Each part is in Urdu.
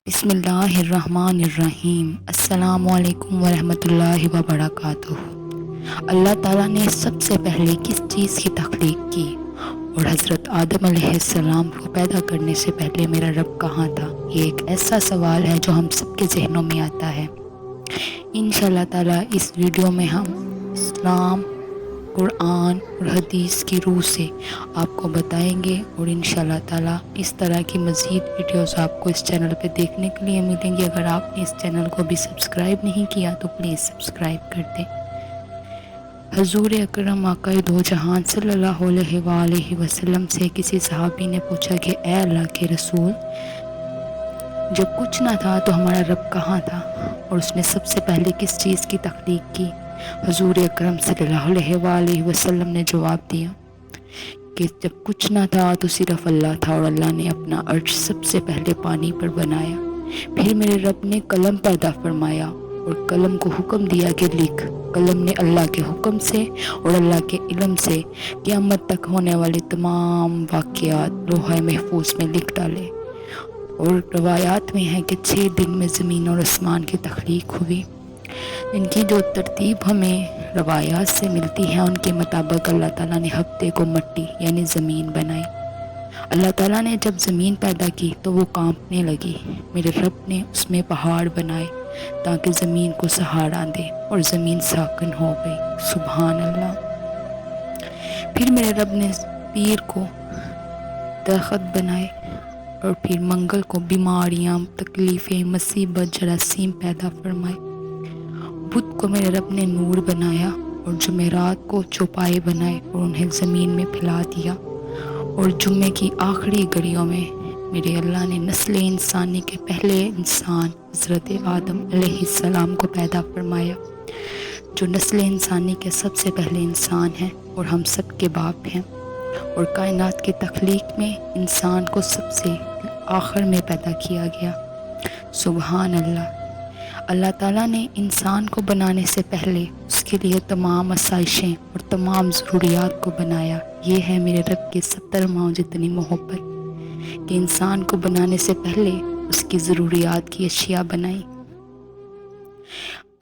بسم اللہ الرحمن الرحیم۔ السلام علیکم ورحمۃ اللہ وبرکاتہ۔ اللہ تعالیٰ نے سب سے پہلے کس چیز کی تخلیق کی اور حضرت آدم علیہ السلام کو پیدا کرنے سے پہلے میرا رب کہاں تھا؟ یہ ایک ایسا سوال ہے جو ہم سب کے ذہنوں میں آتا ہے۔ انشاءاللہ تعالیٰ اس ویڈیو میں ہم اسلام، قرآن اور حدیث کی روح سے آپ کو بتائیں گے، اور انشاءاللہ تعالیٰ اس طرح کی مزید ویڈیوز آپ کو اس چینل پہ دیکھنے کے لیے ملیں گی۔ اگر آپ نے اس چینل کو بھی سبسکرائب نہیں کیا تو پلیز سبسکرائب کر دیں۔ حضور اکرم آقا دو جہان صلی اللہ علیہ وآلہ وسلم سے کسی صحابی نے پوچھا کہ اے اللہ کے رسول، جب کچھ نہ تھا تو ہمارا رب کہاں تھا، اور اس نے سب سے پہلے کس چیز کی تخلیق کی؟ حضور اکرم صلی اللہ علیہ وآلہ وسلم نے جواب دیا کہ جب کچھ نہ تھا تو صرف اللہ تھا، اور اللہ نے اپنا عرش سب سے پہلے پانی پر بنایا۔ پھر میرے رب نے قلم پیدا فرمایا اور قلم کو حکم دیا کہ لکھ۔ قلم نے اللہ کے حکم سے اور اللہ کے علم سے قیامت تک ہونے والے تمام واقعات لوح محفوظ میں لکھ ڈالے۔ اور روایات میں ہے کہ 6 دن میں زمین اور آسمان کی تخلیق ہوئی۔ ان کی جو ترتیب ہمیں روایات سے ملتی ہے، ان کے مطابق اللہ تعالیٰ نے ہفتے کو مٹی یعنی زمین بنائی۔ اللہ تعالیٰ نے جب زمین پیدا کی تو وہ کانپنے لگی۔ میرے رب نے اس میں پہاڑ بنائے تاکہ زمین کو سہارا دے، اور زمین ساکن ہو گئی۔ سبحان اللہ۔ پھر میرے رب نے پیر کو درخت بنائے، اور پھر منگل کو بیماریاں، تکلیفیں، مصیبت، جراثیم پیدا فرمائے۔ بدھ کو میرے رب نے نور بنایا، اور جمعرات کو چوپائے بنائے اور انہیں زمین میں پھیلا دیا۔ اور جمعے کی آخری گھڑیوں میں میرے اللہ نے نسل انسانی کے پہلے انسان حضرت آدم علیہ السلام کو پیدا فرمایا، جو نسل انسانی کے سب سے پہلے انسان ہیں اور ہم سب کے باپ ہیں۔ اور کائنات کی تخلیق میں انسان کو سب سے آخر میں پیدا کیا گیا۔ سبحان اللہ۔ اللہ تعالیٰ نے انسان کو بنانے سے پہلے اس کے لیے تمام آسائشیں اور تمام ضروریات کو بنایا۔ یہ ہے میرے رب کی 70 ماؤں جتنی محبت، کہ انسان کو بنانے سے پہلے اس کی ضروریات کی اشیاء بنائی۔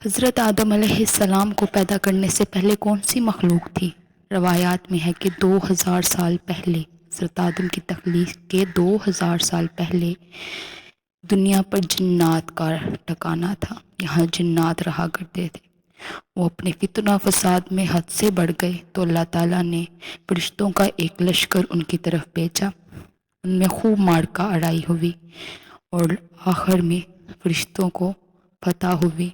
حضرت آدم علیہ السلام کو پیدا کرنے سے پہلے کون سی مخلوق تھی؟ روایات میں ہے کہ 2000 سال پہلے، حضرت آدم کی تخلیق کے 2000 سال پہلے دنیا پر جنات کا ٹھکانہ تھا۔ یہاں جنات رہا کرتے تھے۔ وہ اپنے فتنہ فساد میں حد سے بڑھ گئے تو اللہ تعالیٰ نے فرشتوں کا ایک لشکر ان کی طرف بھیجا۔ ان میں خوب معرکہ آرائی ہوئی، اور آخر میں فرشتوں کو فتح ہوئی،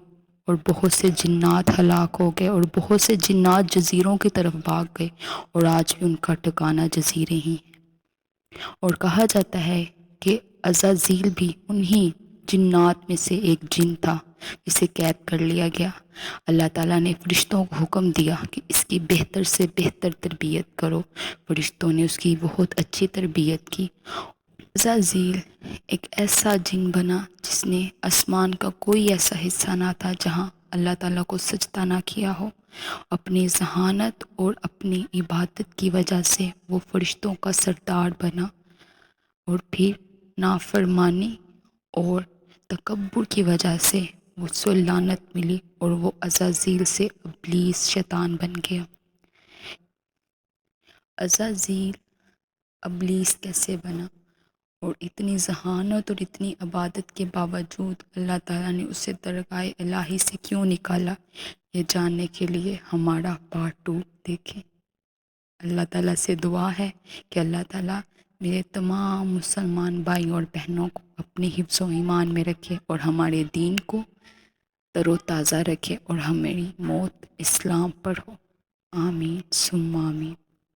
اور بہت سے جنات ہلاک ہو گئے، اور بہت سے جنات جزیروں کی طرف بھاگ گئے، اور آج بھی ان کا ٹھکانہ جزیرے ہی ہیں۔ اور کہا جاتا ہے کہ عزازیل بھی انہی جنات میں سے ایک جن تھا جسے قید کر لیا گیا۔ اللہ تعالیٰ نے فرشتوں کو حکم دیا کہ اس کی بہتر سے بہتر تربیت کرو۔ فرشتوں نے اس کی بہت اچھی تربیت کی۔ عزازیل ایک ایسا جن بنا جس نے آسمان کا کوئی ایسا حصہ نہ تھا جہاں اللہ تعالیٰ کو سجدہ نہ کیا ہو۔ اپنی ذہانت اور اپنی عبادت کی وجہ سے وہ فرشتوں کا سردار بنا، اور پھر نافرمانی اور تکبر کی وجہ سے اس کو لعنت ملی، اور وہ عزازیل سے ابلیس شیطان بن گیا۔ عزازیل ابلیس کیسے بنا؟ اور اتنی ذہانت اور اتنی عبادت کے باوجود اللہ تعالیٰ نے اسے درگاہ الہی سے کیوں نکالا؟ یہ جاننے کے لیے ہمارا پارٹ 2 دیکھیں۔ اللہ تعالیٰ سے دعا ہے کہ اللہ تعالیٰ میرے تمام مسلمان بھائی اور بہنوں کو اپنی حفظ و ایمان میں رکھے، اور ہمارے دین کو تر و تازہ رکھے، اور ہماری موت اسلام پر ہو۔ آمین ثم آمین۔